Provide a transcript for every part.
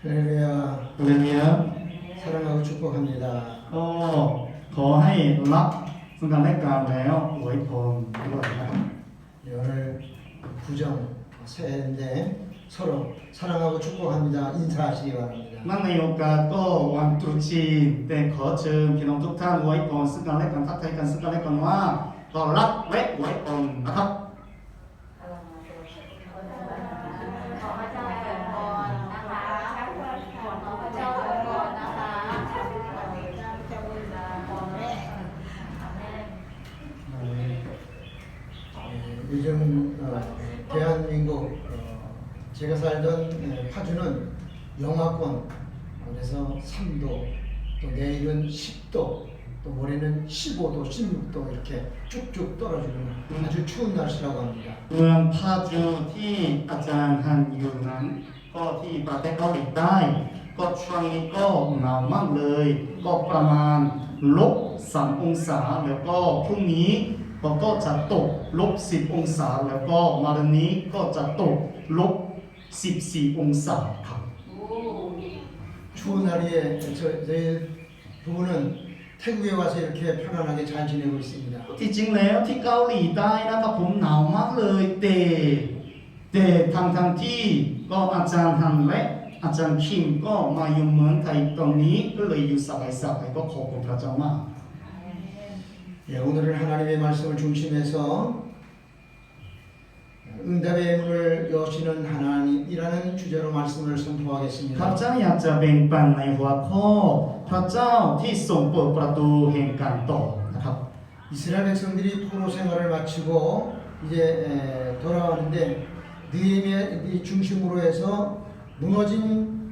할렐루야. เรื่องนี้ 사랑하고 축복합니다. ก็ขอให้รับซึ่งกันและกันแล้วอวยพรด้วยนะครับ 오늘 부정 새해인데 서로 사랑하고 축복합니다. 인사하시기 바랍니다. นั่นในโอกาสก็วันตรุษจีนแต่ขอเชิญพี่น้องทุกท่านอวยพรซึ่งกันและกันทักทายกันซึ่งกันและกันว่าต้อนรับและอวยพรนะครับ ขอพระเจ้าเกิดพรนะคะขอพระเจ้าเกิดพรนะคะจะบุญพรแม่อาเมน 요즘 대한민국 제가 살던 파주는 영하권 그래서 3도 또 내일은 10도 또 모레는 15도 16도 이렇게 쭉쭉 떨어지는 아주 추운 날씨라고 합니다. เมืองพาจูที่อาจารย์ฮันอยู่นั้นก็ที่ประเทศเกาหลีใต้ก็ช่วงนี้ก็หนาวมากเลยก็ประมาณ-3 องศาแล้วก็พรุ่งนี้ก็จะตก-10 องศาแล้วก็มะรืนนี้ก็จะตก-14 องศาครับ 추운 날에 저희 부부는 태국에 와서 이렇게 편안하게 잘 지내고 있습니다. ที่จริงแล้วที่เกาหลีใต้นะครับผมหนาวมากเลยแต่ทั้งที่ก็อาจารย์ฮันและอาจารย์คิมก็มาอยู่เมืองไทยตรงนี้ก็เลยอยู่สบายๆก็ขอบคุณพระเจ้ามาก 예, 오늘은 하나님의 말씀을 중심해서 응답의 문을 여시는 하나님이라는 주제로 말씀을 พระ 선포하겠습니다. เจ้าอยากจะแบ่งปันในหัวข้อพระเจ้าที่ทรงเปิดประตูแห่งการต่อนะครับ 이스라엘 백성들이 포로 생활을 마치고 이제 돌아오는데 느헤미야 중심으로 해서 무너진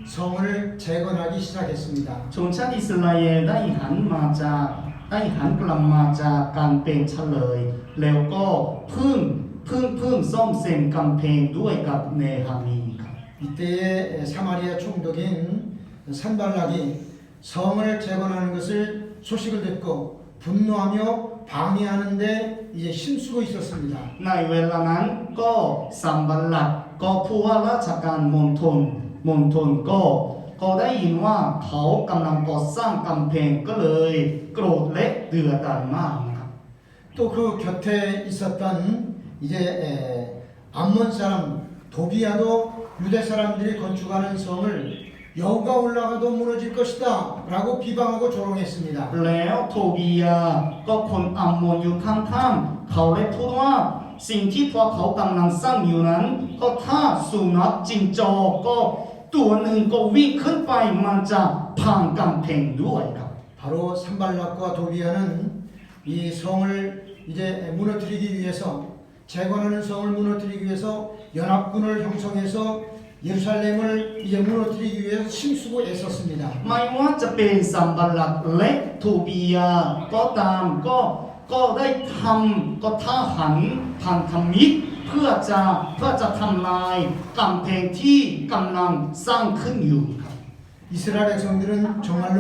성을 재건하기 시작했습니다. ชนชาติอิสราเอลได้หันกลับมาจากการเป็นเฉลยแล้วก็เพิ่งซ่อมแซมกำแพงด้วยกับเนหามีครับ 이때에 사마리아 총독인 산발락이 성을 재건하는 것을 소식을 듣고 분노하며 방해하는데 이제 힘쓰고 있었습니다. ในเวลานั้นก็สัมบัลลักก็ผู้ว่าราชการมณฑลก็ได้ยินว่าเขากำลังก่อสร้างกำแพงก็เลยโกรธและเดือดดาลมากนะครับ 또 그 곁에 있었던 이제 암몬 사람 도비아도 유대 사람들이 건축하는 성을 여호가 올라가도 무너질 것이다 라고 비방하고 조롱했습니다. แล้วโทบียาก็คนอัมโมนอยู่ข้างๆเขาเลยพูดว่าสิ่งที่พวกเขากำลังสร้างอยู่นั้นก็ถ้าสุนัขจิงจอกก็ตัวหนึ่งก็วิ่งขึ้นไปมันจะพังกำแพงด้วยครับ 바로 산발락과 도비아는 이 성을 이제 무너뜨리기 위해서 재건하는 성을 무너뜨리기 위해서 연합군을 형성해서 예루살렘을 이제 무너뜨리기 위해서 힘쓰고 애썼습니다. ไม่ว่าจะเป็นสัมบัลลักและโทบียาก็ตามก็ได้ทหารพันธมิตรเพื่อจะทำลายกำแพงที่กำลังสร้างขึ้นอยู่ครับ 이스라엘 백성들은 정말로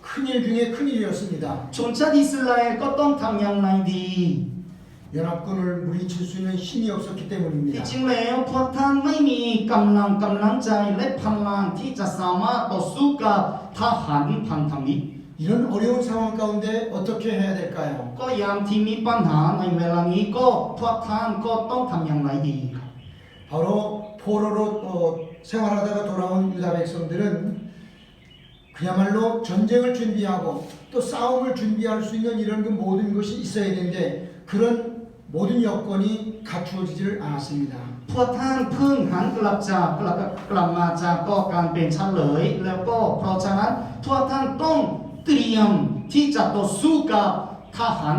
큰일 중에 큰일이었습니다. ชนชาติอิสราเอลก็ต้องทำอย่างไรดี 연합군을 물리칠 수 있는 힘이 없었기 ที่ 때문입니다. จริงแล้วพวกท่านไม่มีกำลังใจและพลังที่จะสามารถต่อสู้กับทหารพันธมิตร 이런 어려운 상황 가운데 어떻게 해야 될까요? ก็ยามที่มีปัญหาในเวลานี้ก็พวกท่านก็ต้องทำอย่างไรดี 바로 포로로 생활하다가 돌아온 유다 백성들은 그야말로 전쟁을 준비하고 또 싸움을 준비할 수 있는 이런 그 모든 것이 있어야 되는데 그런 모든 여건이 갖추어지지를 않았습니다. พวกท่านเพิ่งหันกลับมาจากก่อการเป็นเฉลยแล้วก็เพราะฉะนั้นพวกท่านต้องเตรียมที่จะต่อสู้กับทหาร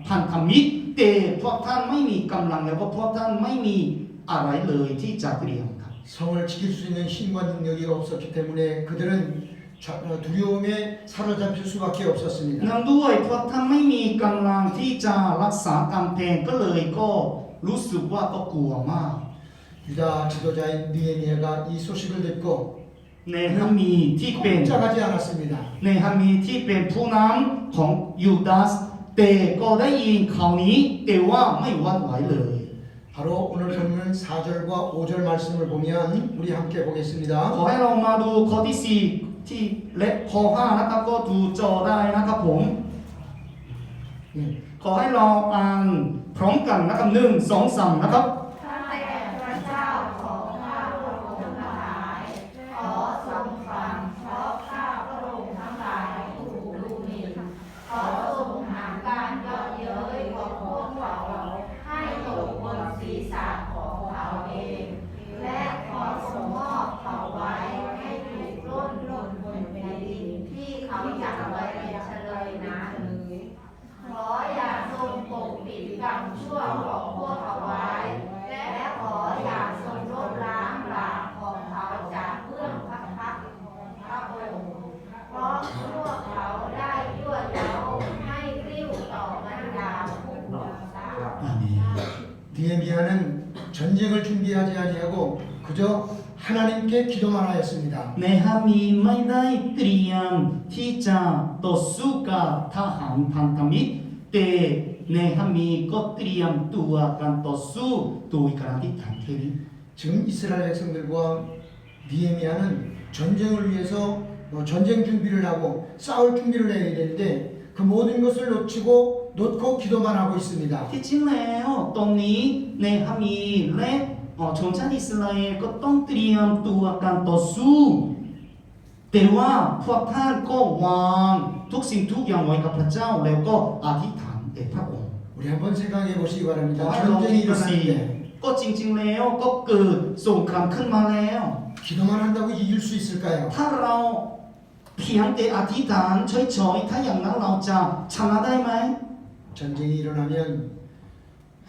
พันธมิตรแต่พวกท่านไม่มีกำลังแล้วก็พวกท่านไม่มีอะไรเลยที่จะเตรียมครับ 성을 지킬 수 있는 힘과 능력이 없었기 때문에 그들은 두려움에 사로잡힐 수밖에 없었습니다. เนื่องด้วยพวกท่านไม่มีกำลังที่จะรักษากำแพงก็เลยก็รู้สึกว่าก็กลัวมาก 유다 지도자인 느헤미야가 이 소식을 듣고 เนหามีที่เป็น 꼼짝하지 않았습니다. เนหามีที่เป็นผู้นำของยูดาสแต่ก็ได้ยินข่าวนี้แต่ว่าไม่หวั่นไหวเลย 바로 바로 오늘 본문 4절과 5절 말씀을 보면 우리 함께 ขอ 보겠습니다. ให้เรามาดูข้อที่4ที่และข้อ5นะครับก็ดูจอได้นะครับผม 예. ขอให้เราอ่านพร้อมกันนะครับ1 2 3นะครับ ข้าแต่พระเจ้าของข้าพระองค์ทั้งหลายขอทรงฟังเพราะข้าพระองค์ทั้งหลายถูกดูหมิ่นขอทรงหาการเยาะเย้ยของพวกเขาให้ตกบนศีรษะของเขาเอง และขอทรงมอบเขาไว้ให้ถูกร่นบนแผ่นดินที่เขาอยากไว้เฉลยนั้น ขออย่าทรงปกปิดกรรมชั่วของพวกเขาไว้ และขออย่าทรงลบล้างบาปของเขาจากเบื้องพระพักตร์ของพระองค์เพราะพวกเขาได้ยั่วเย้าให้กริ้วต่อบรรดาผู้บริสุทธิ์ อาเมน 니에미야는 전쟁을 준비하지 아니하고 그저 하나님께 기도만 하였습니다. เนฮามีไม่ได้เตรียมที่จะต่อสู้กับทหารพันธมิตรแต่เนฮามีก็เตรียมตัวการต่อสู้โดยการอธิษฐานแค่นี้ 지금 이스라엘 백성들과 니에미야는 전쟁을 위해서 전쟁 준비를 하고 싸울 준비를 해야 되는데 그 모든 것을 놓고 기도만 하고 있습니다. ที่จริงแล้วตรงนี้เนฮามีและชนชาติอิสราเอลก็ต้องเตรียมตัวการต่อสู้แต่ว่าพวกท่านก็วางทุกสิ่งทุกอย่างไว้กับพระเจ้าแล้วก็อธิษฐานแด่พระองค์ 우리 한번 생각해 보시기 ขอ 바랍니다. ให้ลอง 전쟁이 คิดดูสิ 일어나는데 ก็จริงๆแล้วก็เกิดสงครามขึ้นมาแล้ว 기도만 한다고 이길 수 있을까요? ถ้าเราเพียงแต่อธิษฐานเฉยๆถ้าอย่างนั้นเราจะชนะได้ไหม 전쟁이 일어나면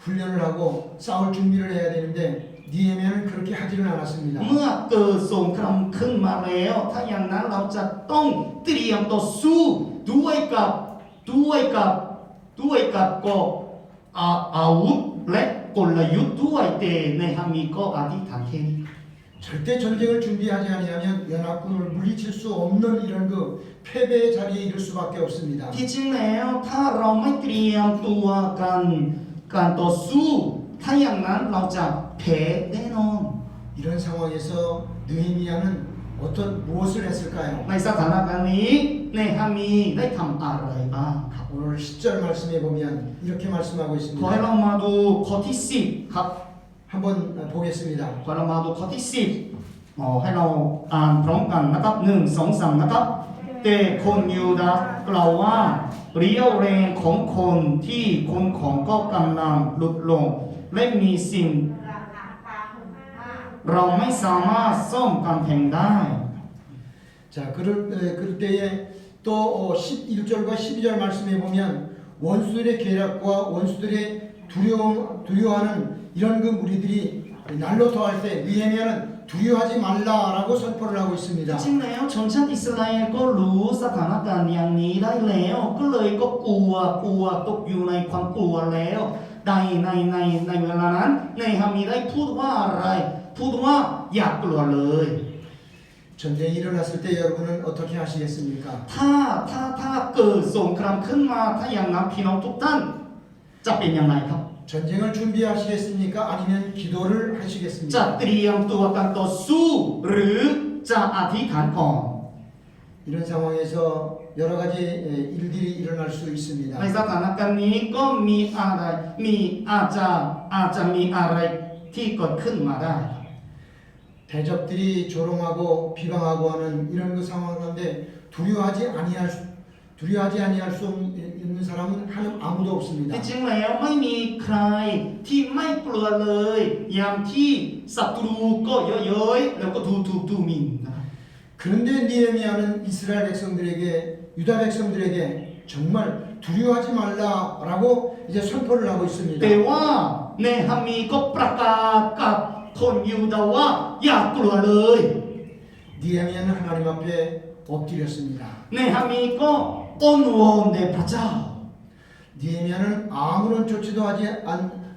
훈련을 하고 싸울 준비를 해야 되는데 니에미야는 그렇게 하지는 않았습니다. เมื่อเกิดสงครามขึ้นมาแล้วถ้าอย่างนั้นเราจะต้องเตรียมต่อสู้ด้วยกับก็อาวุธและกลยุทธ์ด้วยแต่ในฮามีก็อธิษฐานแค่นี้ 절대 전쟁을 준비하지 아니하면 연합군을 물리칠 수 없는 이런 그 패배의 자리에 이를 수밖에 없습니다. ที่จริงแล้วถ้าเราไม่เตรียมตัวกันการต่อสู้ถ้าอย่างนั้นเราจะแพ้แน่นอน 이런 상황에서 느헤미야는 무엇을 했을까요? ในสถานการณ์นี้เนฮามีได้ทำอะไรบ้างครับ 오늘 10절 말씀에 보면 이렇게 말씀하고 ขอให้ 있습니다. เรามาดูข้อที่10ครับ 한번 보겠습니다. ขอเรามาดูข้อที่10ให้เราอ่านพร้อมกันนะครับ1 2 3นะครับแต่คนยูดาห์กล่าวว่าเรี่ยวแรงของคนที่คนของก็กำลังลดลงและมีสิ่ง ราคาทางมาก เราไม่สามารถซ่อมกำแพงได้ 자, 그럴 때에 또 11절과 12절 말씀에 보면 원수들의 계략과 원수들의 두려워하는 이런 그 무리들이 날로 더할 때 느헤미야는 두려워하지 말라라고 선포를 하고 있습니다. จริงแล้วชนชาติอิสราเอลก็รู้สถานการณ์อย่างนี้ได้แล้วก็เลยก็กลัวตกอยู่ในความกลัวแล้วในเวลานั้นในฮามีได้พูดว่าอะไรพูดว่าอย่ากลัวเลย 전쟁이 일어났을 때 여러분은 어떻게 하시겠습니까? ถ้าเกิดสงครามขึ้นมาถ้าอย่างนั้นพี่น้องทุกท่านจะเป็นยังไงครับ 전쟁을 준비하시겠습니까? 아니면 기도를 จะ 하시겠습니까? เตรียมตัวกันต่อสู้หรือจะอธิษฐานก่อน 이런 상황에서 여러 가지 일들이 일어날 수 ใน 있습니다. สถานการณ์นี้ก็อาจจะมีอะไรที่เกิดขึ้นมาได้ 대적들이 조롱하고 비방하고 하는 이런 그 상황 가운데 두려워하지 아니할 수 있는 사람은 아무도 없습니다. ที่จริงแล้วไม่มีใครที่ไม่กลัวเลยอย่างที่ศัตรูก็เยอะเย้ยแล้วก็ดูหมิ่นนะครับ 그런데 니에미야는 이스라엘 백성들에게 유다 백성들에게 정말 두려워하지 말라라고 이제 선포를 하고 있습니다. แต่ว่าเนฮามีก็ประกาศกับคนยูดาห์ว่าอย่ากลัวเลย 니에미야는 하나님 앞에 엎드렸습니다. เนฮามีก็อ้อนวอนแด่พระเจ้า 니에미야는 아무런 조치도 하지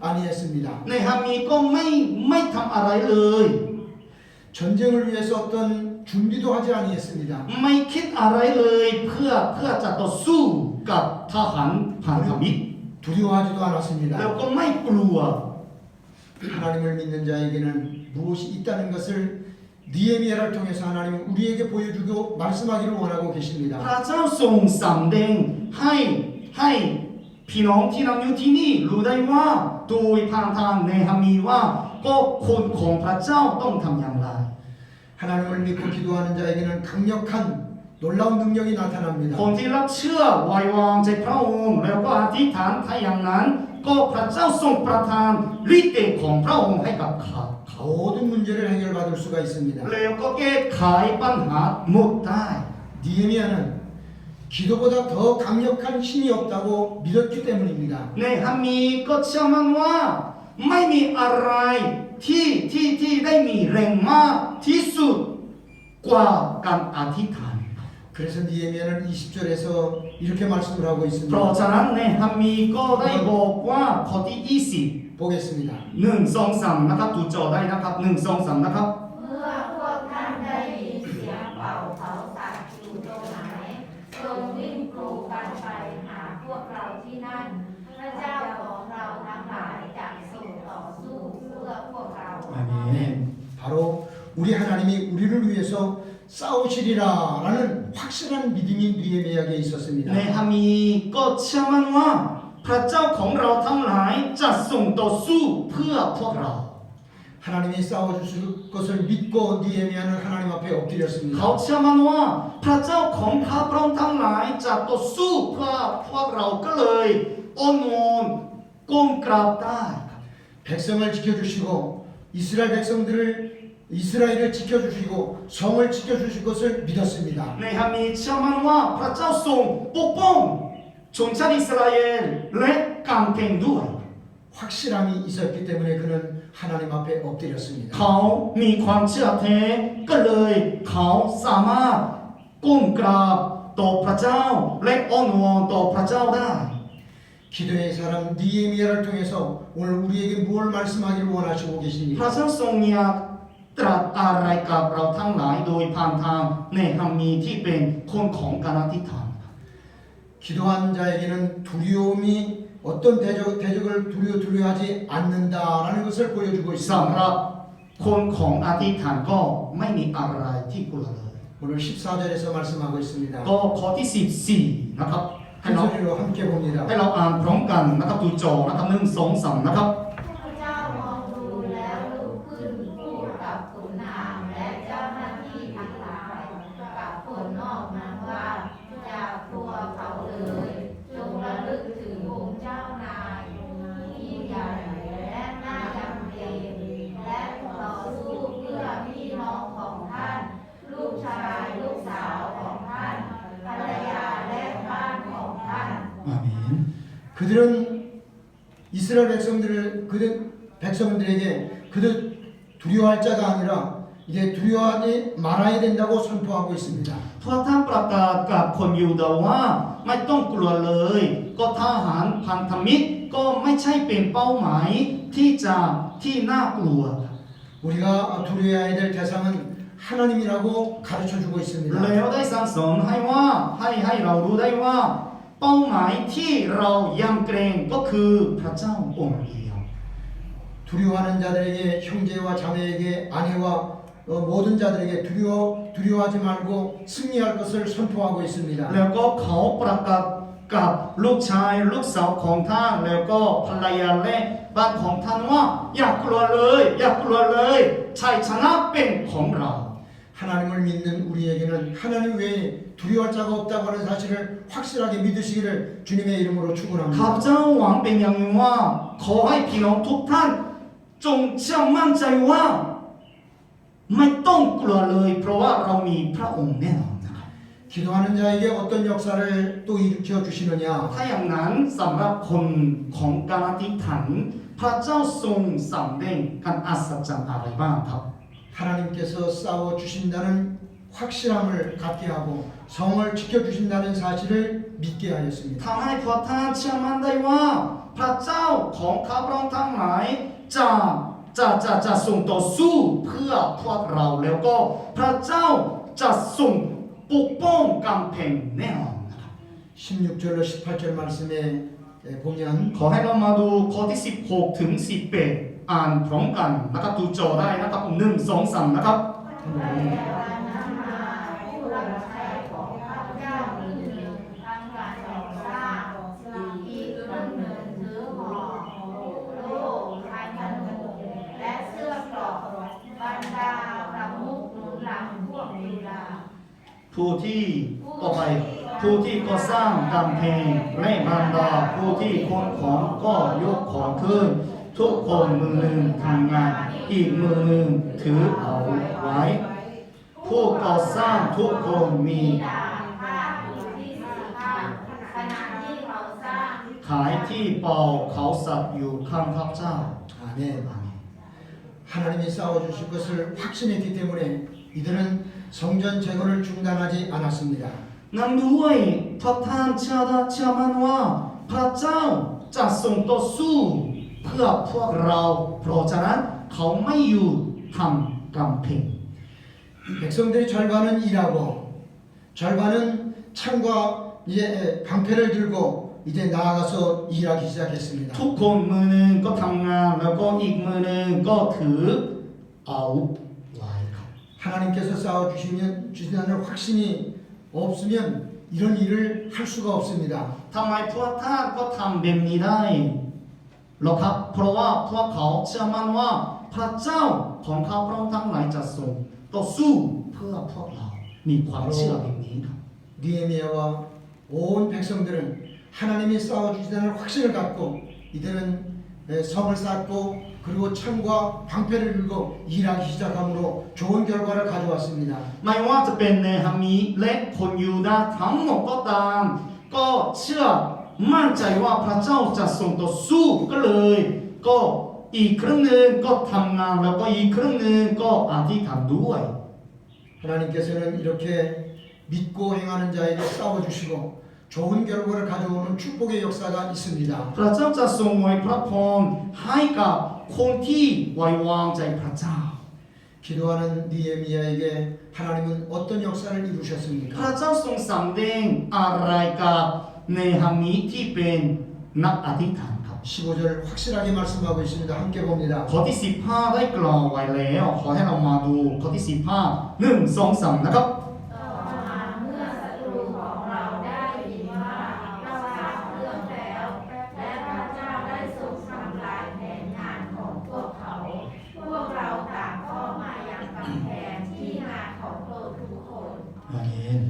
아니했습니다. เนฮามีก็ไม่ทำอะไรเลย 전쟁을 위해서 어떤 준비도 하지 아니했습니다. ไม่คิดอะไรเลยเพื่อจะต่อสู้กับทหารพันธมิตร 두려워하지도 แล้ว 않았습니다. ก็ไม่กลัว 하나님을 믿는 자에게는 무엇이 있다는 것을 느헤미야를 통해서 하나님은 우리에게 보여주고 말씀하기를 원하고 พ 계십니다. ระเจ้าทรงสำแดงให้พี่น้องที่นั่งอยู่ที่นี่รู้ได้ว่าโดยผ่านทางเนหะมีว่าก็คนของพระเจ้าต้องทำอย่างไร 하나님을 믿고 기도하는 자에게는 강력한 놀라운 능력이 คน 나타납니다. ที่รับเชื่อไว้วางใจพระองค์แล้วก็อธิษฐานถ้าอย่างนั้น ก็พระเจ้าทรงประทานฤทธิ์เดชของพระองค์ให้กับเขา 모든 문제를 해결받을 수가 있습니다. แล้วก็แก้ไขปัญหาหมดได้ 느헤미야는 기도보다 더 강력한 힘이 없다고 믿었기 때문입니다. เนหะมีก็เชื่อมั่นว่าไม่มีอะไรที่ได้มีแรงมากที่สุดกว่าการอธิษฐาน 그래서 느헤미야는 20절에서 이렇게 말씀을 하고 เพราะ 있습니다. ฉะนั้นเนหะมีก็ได้บอกว่าข้อที่20 보겠습니다. 1 2 3นะครับดูจอได้นะครับ1 2 3นะครับ เมื่อพวกท่านได้ยินเสียงเป่าเขาสัตว์อยู่ตรงไหนจงวิ่งกรูกันไปหาพวกเราที่นั่น พระเจ้าของเราทั้งหลายจะทรงต่อสู้เพื่อพวกเรา 아멘. 바로 우리 하나님이 우리를 위해서 싸우시리라라는 확실한 믿음이 느헤미야에게 있었습니다. ในฮามีก็เชื่อมั่นว่าพระเจ้าของเราทั้งหลายจะส่งต่อสู้เพื่อพวกเรา 하나님이 싸워주실 것을 믿고 느헤미야는 하나님 앞에 เขา 엎드렸습니다. เชื่อมั่นว่าพระเจ้าของข้าพระองค์ทั้งหลายจะต่อสู้เพื่อพวกเราก็เลยอ้อนวอนก้มกราบได้ 백성을 지켜주시고 이스라엘을 지켜주시고 성을 지켜주실 것을 믿었습니다. ในฮามีเชื่อมั่นว่าพระเจ้าทรงปกป้องชนชาติอิสราเอลและกำแพงด้วย 확실함이 있었기 때문에 그는 하나님 앞에 엎드렸습니다. เขามีความเชื่อแท้ก็เลยเขาสามารถก้มกราบต่อพระเจ้าและอ้อนวอนต่อพระเจ้าได้ 기도의 사람 느헤미야를 통해서 오늘 우리에게 무엇을 말씀하기를 원하시고 พระ 계십니까? เจ้าทรงอยากตรัสอะไรกับเราทั้งหลายโดยผ่านทางเนหะมีที่เป็นคนของการอธิษฐาน 기도한 자에게는 두려움이 어떤 대적을 두려워하지 않는다라는 것을 보여주고 สำห 있습니다. รับคนของอธิษฐานก็ไม่มีอะไรที่กลัวเลย 오늘 14절에서 말씀하고 있습니다. ก็ข้อที่14นะครับให้ 큰 เรา 소리로 함께 봅니다. ให้เราอ่านพร้อมกันนะครับดูจอนะครับ1 2 3นะครับ พระเจ้ามองดูแล้วลุกขึ้นพูดกับขุนนางและเจ้าหน้าที่ทั้งหลายกับคนนอกนั้นว่าอย่ากลัวเขาเลยจงระลึกถึงองค์เจ้านายที่ใหญ่และน่ายำเกรงและต่อสู้เพื่อพี่น้องของท่าน ลูกชายลูกสาวของท่านภรรยาและบ้านของท่าน 아멘. 그들은 이스라엘 백성들에게 그들 두려워할 자가 아니라 이제 두려워하지 말아야 된다고 선포하고 있습니다. เพราะท่านประกาศกับคนยูดาห์ว่าไม่ต้องกลัวเลย ก็ทหารพันธมิตรก็ไม่ใช่เป็นเป้าหมายที่น่ากลัว 우리가 두려워해야 될 대상은 하나님이라고 가르쳐 주고 있습니다. แล้วได้สั่งสอนให้ว่าให้เรารู้ได้ว่า เป้าหมายที่เรายำเกรงก็คือพระเจ้าองค์เดียว 두려워하는 자들에게 형제와 자매에게 아내와 모든 자들에게 두려워하지 말고 승리할 것을 선포하고 있습니다. แล้วก็เขาประกาศกับลูกชายลูกสาวของท่านแล้วก็ภรรยาและบ้านของท่านว่าอย่ากลัวเลยชัยชนะเป็นของเรา 하나님을 믿는 우리에게는 하나님 외에 두려워할 자가 없다고 하는 사실을 확실하게 믿으시기를 주님의 이름으로 ข้า 축원합니다. พเจ้าหวังเป็นอย่างยิ่งว่าขอให้พี่น้องทุกท่านจงเชื่อมั่นใจว่าไม่ต้องกลัวเลยเพราะว่าเรามีพระองค์แน่นอนนะครับ 기도하는 자에게 어떤 역사를 또 일으켜 주시느냐? ถ้าอย่างนั้นสำหรับคนของการอธิษฐานพระเจ้าทรงสำแดงการอัศจรรย์อะไรบ้างครับ 하나님께서 싸워 주신다는 확실함을 갖게 하고 성을 지켜 주신다는 사실을 믿게 하였습니다. ทำให้พวกท่านเชื่อมั่นได้ว่าพระเจ้าของข้าพระองค์ทั้งหลายจะส่งต่อสู้เพื่อพวกเราแล้วก็พระเจ้าจะส่งปกป้องกำแพงแน่นอนนะครับ 16절로 18절 말씀에 보면 ขอให้เรามาดูข้อที่16ถึง18 อ่านพร้อมกันนะครับดูจอได้นะครับหนึ่งสองสามนะครับ แต่วันนั้นมาผู้รับใช้ของข้าพเจ้ามีหนึ่งทำการก่อสร้างอีกคนหนึ่งถือหอกโล่คันธนูและเสื้อเกราะบรรดาประมุขหนุนหลังพวกจุฬา ผู้ที่ต่อไปผู้ที่ก่อสร้างกำแพงและบรรดาผู้ที่ขนของก็ยกของขึ้น ทุกคนมือหนึ่งทำงาน อีกมือหนึ่งถือเอาไว้ ผู้ก่อสร้างทุกคนมี ดาบผ้าอยู่ที่สี่ข้างขณะที่เขาสร้าง ขายที่เป่าเขาสับอยู่ข้างทัพเจ้า 아멘. 하나님이 싸워주실 것을 확신했기 때문에 이들은 성전 재건을 중단하지 않았습니다. นั้นด้วยเพราะท่านเชื่อมั่นว่าพระเจ้าจะทรงต่อสู้เพื่อพวกเราเพราะฉะนั้นเขาไม่อยู่ทำกำแพง 백성들이 절반은 일하고 절반은 창과 이제 방패를 들고 이제 나아가서 일하기 시작했습니다. ทุกคนมือหนึ่งก็ทำงานแล้วก็อีกมือหนึ่งก็ถืออาวุธไว้ครับ 하나님께서 싸워주시는 확신이 없으면 이런 일을 할 수가 없습니다. ทำไมพวกท่านก็ทำแบบนี้ได้หรอครับเพราะว่าพวกเขาเชื่อมั่นว่าพระเจ้าของเขาพระองค์ทั้งหลายจะทรงต่อสู้เพื่อพวกเรามีความเชื่อแบบนี้ครับ 느헤미야와 온 백성들은 하나님이 싸워주시다는 확신을 갖고 이들은 성을 쌓고 그리고 창과 방패를 들고 일하기 시작함으로 좋은 결과를 가져왔습니다. ไม่ว่าจะเป็นเนหามีและคนยูดาห์ทั้งหมดก็ตาม ก็เชื่อมั่นใจว่าพระเจ้าจะทรงต่อสู้ก็เลย ก็อีกครึ่งหนึ่งก็ทำงานแล้วก็อีกครึ่งหนึ่งก็อธิษฐานด้วย 하나님께서는 이렇게 믿고 행하는 자에게 싸워주시고 좋은 결과를 가져오는 축복의 역사가 있습니다. พระเจ้าจะทรงไว้พระพรให้กับคนที่ไว้วางใจพระเจ้า 기도하는 느헤미야에게 하나님은 어떤 역사를 พ 이루셨습니까? ระเจ้าทรงสำแดงอะไรกับเนหามีที่เป็นนักอธิษฐานครับ 15절 확실하게 말씀하고 있습니다. 함께 봅니다. ข้อที่15ได้กล่าวไว้แล้วขอให้เรามาดูข้อที่15 1 2 3นะครับ ต่อมาเมื่อศัตรูของเราได้ยินว่าเราทำเรื่องแล้ว และพระเจ้าได้ทรงทำลายแผนงานของพวกเขา พวกเราต่างก็มายังกำแพงที่นาของเราทุกคน อาเมน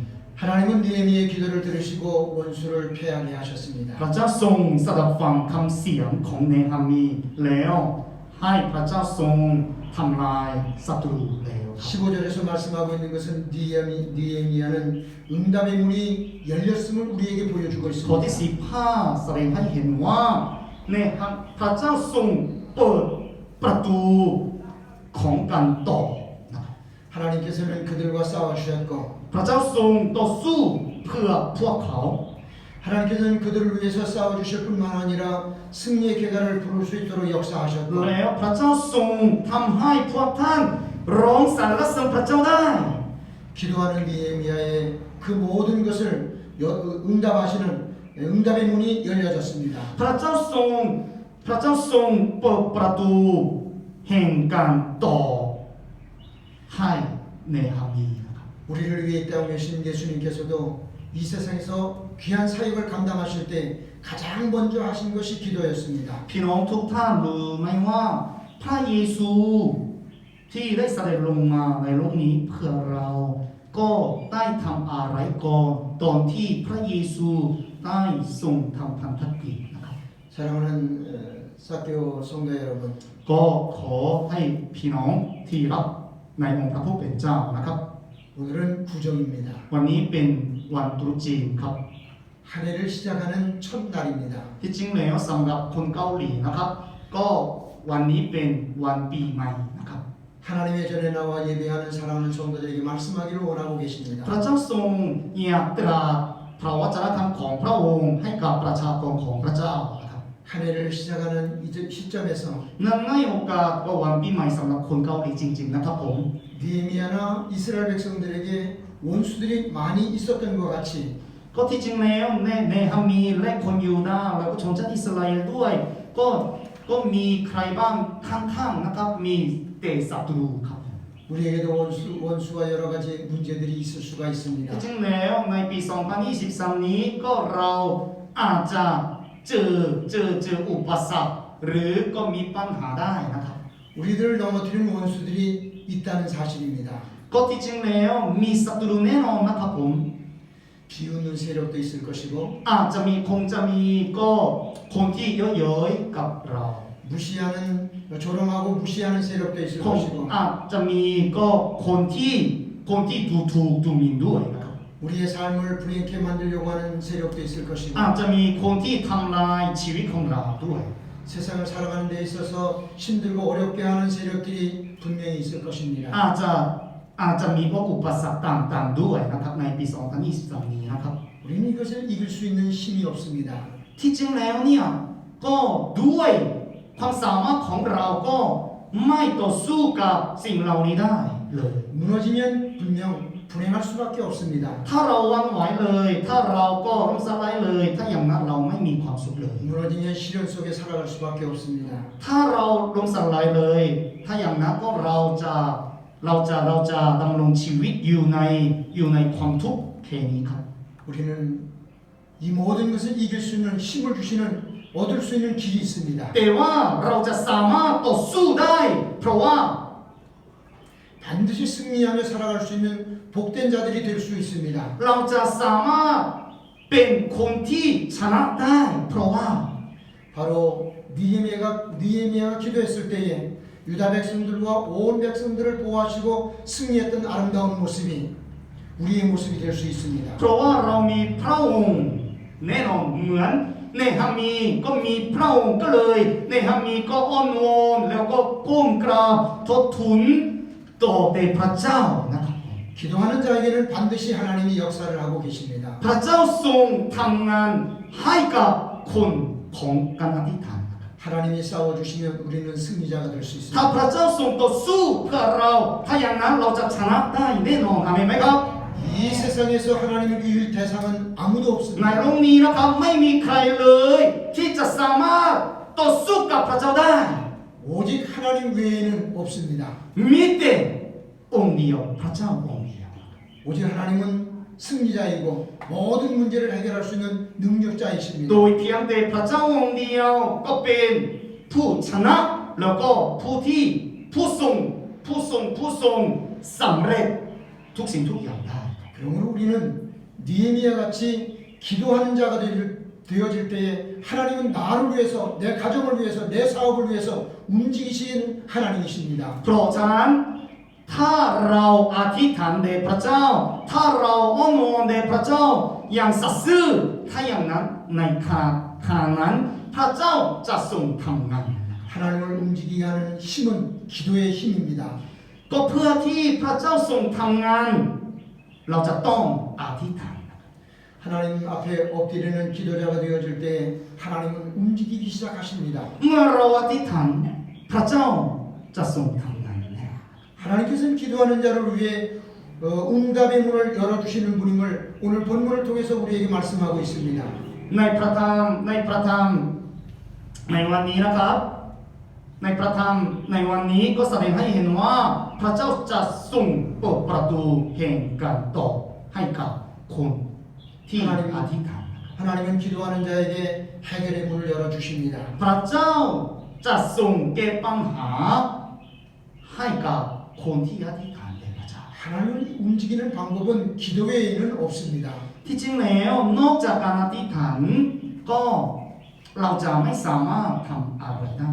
하나님은 느헤미야의 기도를 들으시고 원수를 패하게 하셨습니다. พระเจ้าทรงสดับฟังคำเสียงของเนหามีแล้วให้พระเจ้าทรงทำลายศัตรูแล้วครับ 15절에서 말씀하고 있는 것은 느헤미야는 응답의 문이 열렸음을 우리에게 보여주고 ข้อที่ 있습니다. 15แสดงให้เห็นว่าพระเจ้าทรงเปิดประตูของการต่อนะครับ 하나님께서는 그들과 싸워주셨고 พระเจ้าทรงต่อสู้เพื่อพวกเขา 하나님께서는 그들을 위해서 싸워주실 뿐만 아니라 승리의 계가를 부를 수 있도록 역사하셨고 แล้วพระเจ้าทรงทำให้พวกท่านร้องสรรเสริญพระเจ้าได้ 기도하는 느헤미야의 그 모든 것을 응답하시는 응답의 문이 열려졌습니다. พระเจ้าทรงเปิดประตูแห่งการต่อให้เนหามีนะครับ 우리를 위해 이 땅에 계신 예수님께서도 이 세상에서 귀한 사역을 감당하실 때 가장 먼저 하신 것이 기도였습니다. พี่น้องทุกท่านรู้ไหมว่าพระเยซูที่ได้เสด็จลงมาในโลกนี้เพื่อเราก็ได้ทำอะไรก่อนตอนที่พระเยซูได้ทรงทำพันธกิจนะครับ 사랑하는 사교 성도 여러분, ก็ขอให้พี่น้องที่รับในองค์พระผู้เป็นเจ้านะครับ 오늘은 구정입니다. วันนี้เป็นวันตรุษจีนครับ 한 해를 시작하는 첫날입니다. ที่จริงแล้วสำหรับคนเกาหลีนะครับ ก็วันนี้เป็นวันปีใหม่นะครับ 하나님의 전에 나와 예배하는 사랑하는 성도들에게 말씀하기를 원하고 พ 계십니다. ระเจ้าทรงอยากตรัสพระวจนะธรรมของพระองค์ให้กับประชากรของพระเจ้านะครับ 한 해를 시작하는 이 시점에서 เนื่องในโอกาสว่าวันปีใหม่สำหรับคนเกาหลีจริงๆนะครับผม 느헤미야나 이스라엘 백성들에게 원수들이 많이 있었던 것 같이 ก็ที่จริงแล้วในฮามีและคนยูดาห์แล้วก็ชนชาติอิสราเอลด้วย ก็ ก็มีใครบ้างข้างๆนะครับมีแต่ศัตรูครับ 우리에게도 원수와 여러 가지 문제들이 있을 수가 있습니다. จริงๆแล้วในปี 2023 นี้ก็เราอาจจะเจออุปสรรคหรือก็มีปัญหาได้นะครับ 우리들을 넘어뜨리는 원수들이 있다는 사실입니다. ก็ที่จริงแล้วมีศัตรูแน่นอนนะครับผม 비웃는 세력도 있을 것이고 อาจจะมีคงจะมีก็คนที่เยอะเย้ยกับเรา 무시하는 조롱하고 무시하는 세력도 있을 คง 것이고 อาจจะมีก็คนที่ดูถูกดูหมิ่นด้วยนะครับ 우리의 삶을 불행케 만들려고 하는 세력도 있을 것이고 อาจจะมีคนที่ทำลายชีวิตของเราด้วย 세상을 살아가는 데 있어서 힘들고 어렵게 하는 세력들이 분명히 있을 것입니다. อาจจะมีพวกอุปสรรคต่างๆด้วยนะครับในปี 2023 นี้นะครับ 우리는 이것을 이길 수 있는 힘이 없습니다. ที่จริงแล้วเนี่ยก็ด้วยความสามารถของเราก็ไม่ต่อสู้กับสิ่งเหล่านี้ได้เลย 무너지면 분명 불행할 수밖에 없습니다. ถ้าเราวันไหวเลยถ้าเราก็ร่มสลายเลยถ้าอย่างนั้นเราไม่มีความสุขเลย 무너지면 시련 속에 살아갈 수밖에 없습니다. ถ้าเราร่มสลายเลยถ้าอย่างนั้นก็เราจะดำรงชีวิตอยู่ในความทุกข์แค่นี้ครับ 우리는 이 모든 것을 이길 수 있는 힘을 주시는 얻을 수 있는 길이 있습니다. แต่ว่าเราจะสามารถต่อสู้ได้เพราะว่า 반드시 승리하며 살아갈 수 있는 복된 자들이 될 수 있습니다. เราจะสามารถเป็นคนที่ชนะได้เพราะว่า 바로 느헤미야가 기도했을 때에 유다 백성들과 온 백성들을 보호하시고 승리했던 아름다운 모습이 우리의 모습이 될 수 있습니다. เพราะว่าเรามีพระองค์แน่นอนเหมือนเนหามีก็มีพระองค์ก็เลยเนหามีก็อ้อนวอนแล้วก็ก้มกราบทดทุนต่อแด่พระเจ้านะครับ 기도하는 자에게는 반드시 하나님이 역사를 하고 계십니다. พระเจ้าทรงทำงานให้กับคนของการอธิษฐาน 하나님이 싸워주시면 우리는 승리자가 될 수 ถ้า 있습니다. พระเจ้าทรงต่อสู้เพื่อเราถ้าอย่างนั้นเราจะชนะได้แน่นอนอาเมนไหมครับ 이 세상에서 하나님을 이길 대상은 아무도 ใน 없습니다. โลกนี้นะครับไม่มีใครเลยที่จะสามารถต่อสู้กับพระเจ้าได้ 오직 하나님 외에는 없습니다. มีแต่องค์เดียวพระเจ้าองค์เดียว 오직 하나님은 승리자이고 모든 문제를 해결할 수 있는 능력자이십니다. โดยเพียงแต่พระเจ้าองค์เดียวก็เป็นผู้ชนะแล้วก็ผู้ทรงสำเร็จทุกสิ่งทุกอย่างได้ 그러므로 우리는 느헤미야 같이 기도하는 자가 되어질 때에 하나님은 나를 위해서 내 가정을 위해서 내 사업을 위해서 움직이신 하나님이십니다. เพราะฉะนั้นถ้าเราอธิษฐานแด่พระเจ้าถ้าเราอ้อนวอนแด่พระเจ้าอย่างสัตย์ซื่อถ้าอย่างนั้นในขณะนั้นพระเจ้าจะทรงทำงาน 하나님을 움직이게 하는 힘은 기도의 힘입니다. ก็เพื่อที่พระเจ้าทรงทำงานเราจะต้องอธิษฐาน 하나님 앞에 엎드리는 기도자가 되어질 때 하나님은 움직이기 시작하십니다. เมื่อเราอธิษฐานพระเจ้าจะทรงทำงานแน่ 하나님께서는 기도하는 자를 위해 응답의 문을 열어주시는 분임을 오늘 본문을 통해서 우리에게 말씀하고 있습니다. ในพระธรรมในวันนี้นะครับในพระธรรมในวันนี้ก็แสดงให้เห็นว่าพระเจ้าจะทรงเปิดประตูแห่งการตอบให้กับคนที่อธิษฐาน 하나님은 기도하는 자에게 해결의 문을 열어주십니다. พระเจ้าจะทรงแก้ปัญหาให้กับคนที่อธิษฐานแด่พระเจ้า 하나님을 움직이는 방법은 기도 외에는 없습니다. ที่จริงแล้วนอกจากการอธิษฐานก็เราจะไม่สามารถทำอะไรได้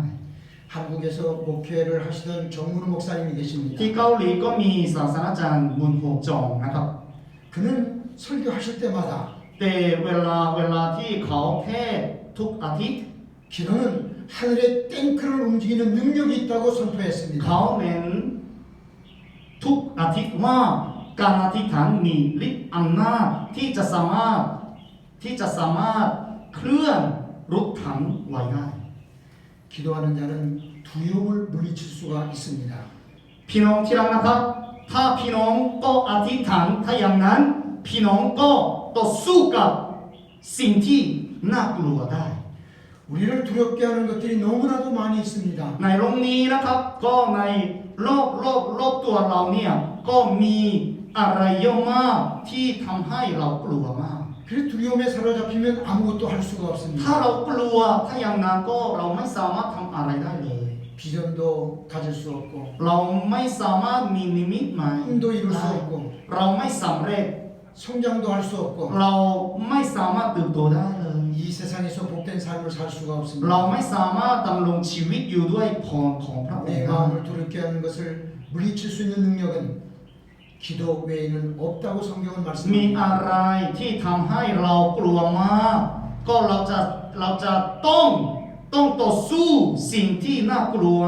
한국에서 목회를 하시던 정문우 목사님이 ที่ 계십니다. เกาหลีก็มีศาสตราจารย์มุนโฮจองนะครับ 그는 설교하실 때마다 แต่เวลาที่เขาเทศน์ทุกอาทิตย์ 기도는 하늘의 탱크를 움직이는 능력이 있다고 선포했습니다. เขาเน้นทุกอาทิตย์ว่าการอธิษฐานมีฤทธิ์อำนาจที่จะสามารถเคลื่อนรถถังไว้ได้ 기도하는 자는 두려움을 물리칠 수가 있습니다. พี่น้องที่รักนะครับถ้าพี่น้องก็อธิษฐานถ้าอย่างนั้นพี่น้องก็ต่อสู้กับสิ่งที่น่ากลัวได้ 우리를 두렵게 하는 것들이 너무나도 많이 있습니다. ในโลกนี้นะครับก็ในโลกตัวเราเนี่ยก็มีอะไรเยอะมากที่ทำให้เรากลัวมาก 그 두려움에 사로잡히면 아무것도 할 수가 ถ้า 없습니다. เรากลัวถ้าอย่างนั้นก็เราไม่สามารถทำอะไรได้เลย 비전도 가질 수 없고 เราไม่สามารถมีนิมิตหมาย 꿈도 이룰 수 ได้ 없고 เราไม่สำเร็จ 성장도 할 수 없고 เราไม่สามารถเติบโตได้เลย 이 세상에서 복된 삶을 살 수가 เรา 없습니다. ไม่สามารถดำรงชีวิตอยู่ด้วยพรของพระอง 내 ค์ได้ 마음을 두렵게 하는 것을 물리칠 수 있는 능력은 기도 외에는 없다고 성경은 มี 말씀합니다. อะไรที่ทำให้เรากลัวมากก็เราจะต้องต่อสู้สิ่งที่น่ากลัว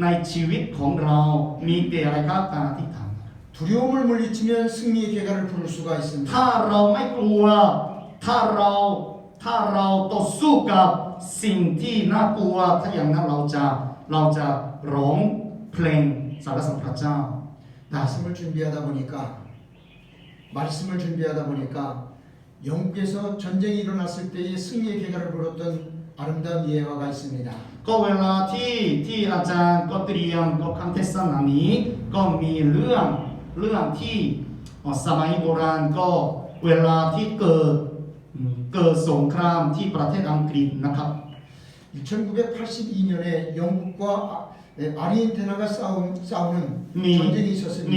ในชีวิตของเรามีแต่อะไรครับการอธิษฐาน 두려움을 물리치면 승리의 계가를 부를 수가 있습니다. ถ้าเราไม่กลัวถ้าเราต่อสู้กับสิ่งที่น่ากลัวถ้าอย่างนั้นเราจะร้องเพลงสรรเสริญพระเจ้า 말씀을 준비하다 보니까 영국에서 전쟁이 일어났을 때의 승리의 계가를 불었던 아름다운 예화가 있습니다. ก็เวลาที่อาจารย์ก็เตรียมก็คำเทศนานี้ก็มีเรื่องที่สมัยโบราณก็เวลาที่เกิดสงครามที่ประเทศอังกฤษนะครับ 1982년에 영국과 아르헨티나가 싸우는 มี 전쟁이 มี 있었습니다.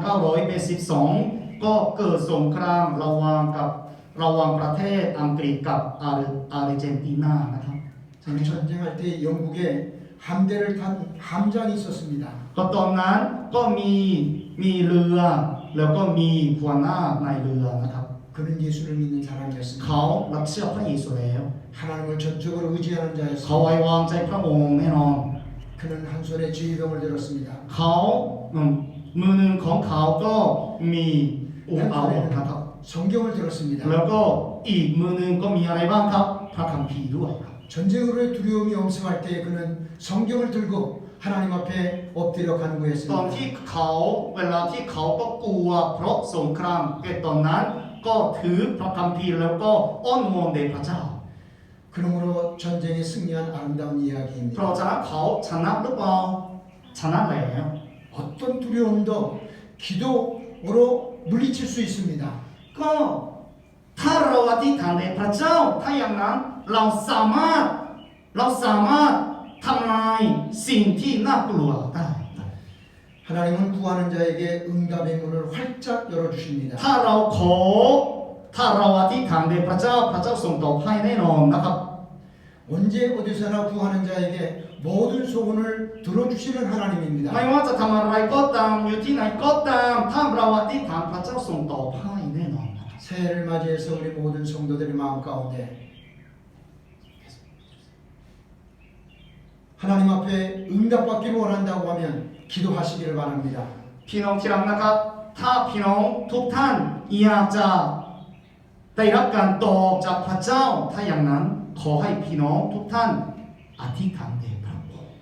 1982ก็เกิดสงครามระหว่างประเทศอังกฤษกับอาร์เจนตินานะครับใช่ไหม 그 ครับ 전쟁할 때 영국에 함대를 탄 함장이 있었습니다. ก็ตอนนั้นก็มีเรือแล้วก็มีหัวหน้าในเรือนะครับ 그는 예수를 믿는 사람이었습니다. เขารับเชื่อพระเยซูแล้ว 하나님을 전적으로 의지하는 เขาไว้ 자였습니다. วางใจพระองค์แน่นอน 그는 한 손에 지휘병을 들었습니다. เขามือหนึ่งของเขาก็มีอาวุธนะครับ 성경을 들었습니다. แล้วก็อีกมือหนึ่งก็มีอะไรบ้างครับพระคัมภีร์ด้วยครับ 전쟁으로의 두려움이 엄습할 때 그는 성경을 들고 하나님 앞에 엎드려 ตอน 간구했습니다. ที่เขาเวลาที่เขาก็กลัวเพราะสงครามเกิดตอนนั้นก็ถือพระคัมภีร์แล้วก็อ้อนวอนแด่พระเจ้า 그러므로 전쟁에 승리한 아름다운 เพราะ 이야기입니다. ฉะนั้นเขาชนะหรือเปล่าชนะแล้ว 어떤 두려움도 기도로 물리칠 수 있습니다. ก็ถ้าเราอธิษฐานแด่พระเจ้าถ้าอย่างนั้นเราสามารถทำลายสิ่งที่น่ากลัวได้ 하나님은 구하는 자에게 응답의 문을 활짝 열어주십니다. ถ้าเราอธิษฐานแด่พระเจ้าทรงตอบให้แน่นอนนะครับ 언제 어디서나 구하는 자에게 모든 소원을 들어주시는 ไม่ 하나님입니다. ว่าจะทำอะไรก็ตามอยู่ที่ไหนก็ตามถ้าเราอธิษฐานพระเจ้าทรงตอบให้แน่นอนนะครับ 새해를 맞이해서 우리 모든 성도들의 마음 가운데 하나님 앞에 응답받기를 원한다고 하면 기도하시기를 바랍니다. พี่น้องที่รักนะครับ ถ้าพี่น้องทุกท่านอยากจะได้รับการตอบจากพระเจ้าถ้าอย่างนั้นขอให้พี่น้องทุกท่านอธิษฐานแด่พระองค์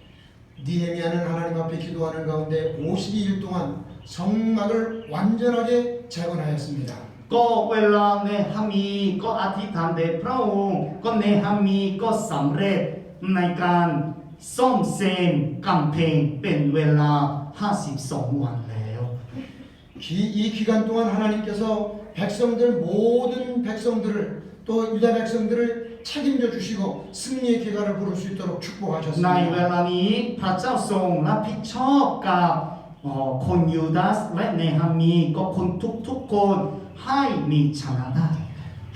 니에미아는 하나님 앞에 기도하는 가운데 52일 동안 성막을 완전하게 재건하였습니다. ก็เวลาเนหามีก็อธิษฐานแด่พระองค์ก็เนหามีก็สำเร็จในการซ่อมแซมกำแพงเป็นเวลา52วันแล้ว 이 기간 동안 하나님께서 백성들 모든 백성들을 또 유다 백성들을 책임져 주시고 승리의 계가를 부를 수 있도록 ใน 축복하셨습니다. เวลานี้พระเจ้าทรงรับผิดชอบกับคนยูดาสและเนหามีก็คนทุกคนให้มีชนะได้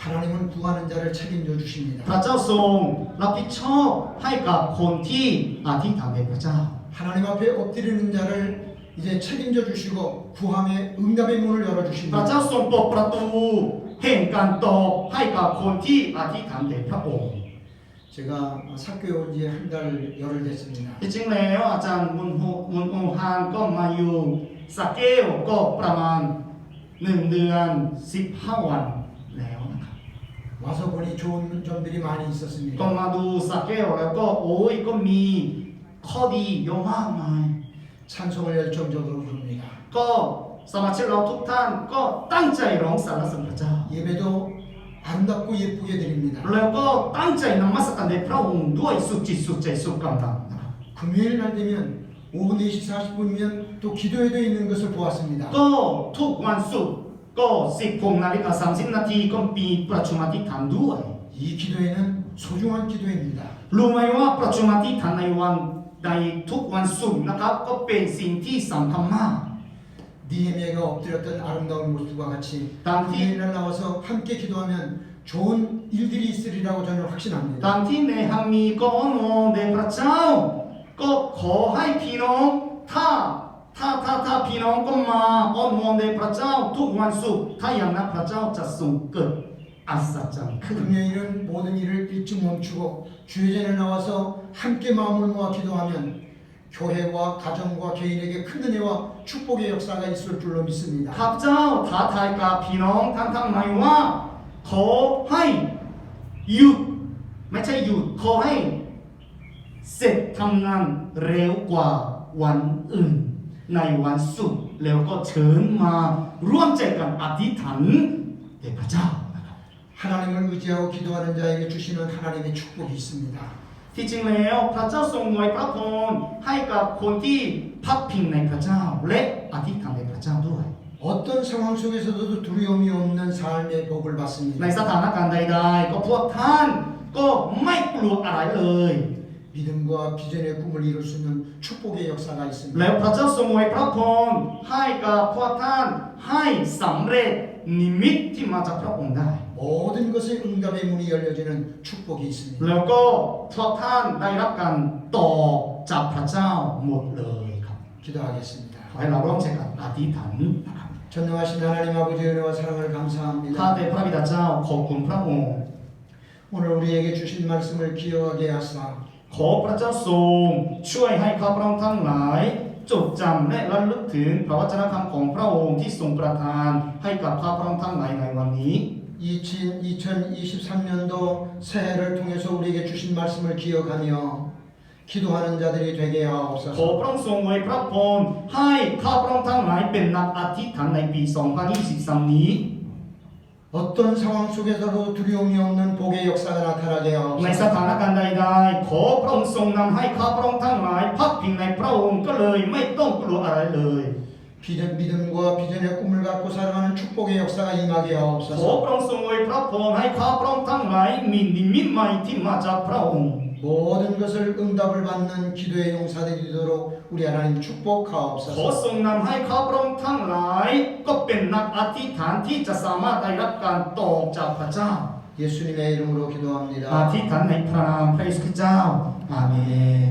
하나님은 구하는 자를 책임져 주십니다. พระเจ้าทรงรับผิดชอบให้กับคนที่อธิษฐานแด่พระเจ้า 하나님 앞에 엎드리는 자를 이제 책임져 주시고 구함의 응답의 문을 열어 พระ 주십니다. เจ้าทรงเปิดประตูแห่งการตอบให้กับคนที่อธิษฐานแด่พระองค์ 제가 사교에 온 지 한 달 열흘 됐습니다. จริงๆแล้วอาจารย์มุนฮานก็มาอยู่สเกลก็ประมาณ1 เดือน15 วันแล้วนะครับ 와서 보니 좋은 점들이 많이 ก็ 있었습니다. มาดูสเกลแล้วก็โอ้ยก็มีข้อดีเยอะมากมาย 찬송을 열정적으로 부릅니다. ก็สมาชิกเราทุกท่านก็ตั้งใจร้องสรรเสริญพระเจ้า 예배도 아름답고 예쁘게 드립니다. แล้วก็ตั้งใจนมัสการแด่พระองค์ด้วยสุดจิตสุดใจสุดกำลังนะครับ 금요일 날 되면 오후 4시 40분이면 또 기도회도 있는 것을 보았습니다. ก็ทุกวันศุกร์ก็16:30 นาทีก็มีประชุมอธิษฐานด้วย 이 기도회는 소중한 기도회입니다. รู้ไหมว่าประชุมอธิษฐานในวันในทุกวันศุกร์นะครับก็เป็นสิ่งที่สำคัญมาก 니에미아가 엎드렸던 아름다운 모습과 같이 당시- 금요일 날 나와서 함께 기도하면 좋은 일들이 있으리라고 저는 ตาม 확신합니다. ที่ในฮัมมีก็อ้อนวอนแด่พระเจ้า ก็ขอให้พี่น้องถ้าพี่น้องก็มาอ้อนวอนแด่พระเจ้าทุกวันศุกร์ถ้าอย่างนั้นพระเจ้าจะทรงเกิดอัศจรรย์ขึ้น 금요일은 모든 일을 일찍 멈추고 주의 전에 나와서 함께 마음을 모아 기도하면 교회와 가정과 개인에게 큰 은혜와 축복의 역사가 있을 줄로 믿습니다. ข้าพเจ้าท้าทายกับพี่น้องทั้งหลายว่าขอให้หยุดไม่ใช่หยุดขอให้เสร็จทำงานเร็วกว่าวันอื่นในวันศุกร์แล้วก็เชิญมาร่วมใจกันอธิษฐานแด่พระเจ้านะครับ 하나님을 의지하고 기도하는 자에게 주시는 하나님의 축복이 있습니다. ที่จริงแล้วพระเจ้าทรงไว้พระพรให้กับคนที่พักพิงในพระเจ้าและอธิษฐานในพระเจ้าด้วย 어떤 상황 속에서도 두려움이 없는 삶의 복을 ใน 받습니다. สถานการณ์ใดๆก็พวกท่านก็ไม่กลัวอะไรเลย 믿음과 비전의 꿈을 이룰 수 있는 축복의 역사가 แล้ว 있습니다. พระเจ้าทรงไว้พระพรให้กับพวกท่านให้สำเร็จนิมิตที่มาจากพระองค์ได้ 모든 것의 응답의 문이 열려지는 축복이 있습니다. แล้วก็พวกท่านได้รับการตอบจากพระเจ้าหมดเลยครับ 기도하겠습니다. ขอให้เราร่วมใจกันอธิษฐานนะครับ 전능하신 하나님 아버지의 은혜와 사랑을 ข้า 감사합니다. แต่พระบิดาเจ้าขอบคุณพระองค์ 오늘 우리에게 주신 말씀을 기억하게 하사 ขอพระเจ้าทรงช่วยให้ข้าพระองค์ทั้งหลายจดจำและระลึกถึงพระวจนะคำของพระองค์ที่ทรงประทานให้กับข้าพระองค์ทั้งหลายในวันนี้ 2023년도 새해를 통해서 우리에게 주신 말씀을 기억하며 기도하는 자들이 되게 ขอ 하옵소서. พระองค์ทรงไว้พระพรให้ข้าพระองค์ทั้งหลายเป็นนักอธิษฐานในปี 2023 นี้ 어떤 상황 속에서도 두려움이 없는 복의 역사가 나타나게 ในส 하옵소서. ถานการณ์ใดๆขอพระองค์ทรงนำให้ข้าพระองค์ทั้งหลายพักพิงในพระองค์ก็เลยไม่ต้องกลัวอะไรเลย 믿음과 비전의 꿈을 갖고 살아가는 축복의 역사가 임하게 ขอ 하옵소서. พระองค์ทรงไว้พระพรให้ข้าพระองค์ทั้งหลายมีนิมิตใหม่ที่มาจากพระองค์ 모든 것을 응답을 받는 기도의 용사들이 되도록 우리 하나님 ขอ 축복하옵소서. ทรงนำให้ข้าพระองค์ทั้งหลายก็เป็นนักอธิษฐานที่จะสามารถได้รับการตอบจากพระเจ้า 예수님의 이름으로 อ 기도합니다. ธิษฐานในพระนามพระเยซูคริสต์เจ้าอาเมน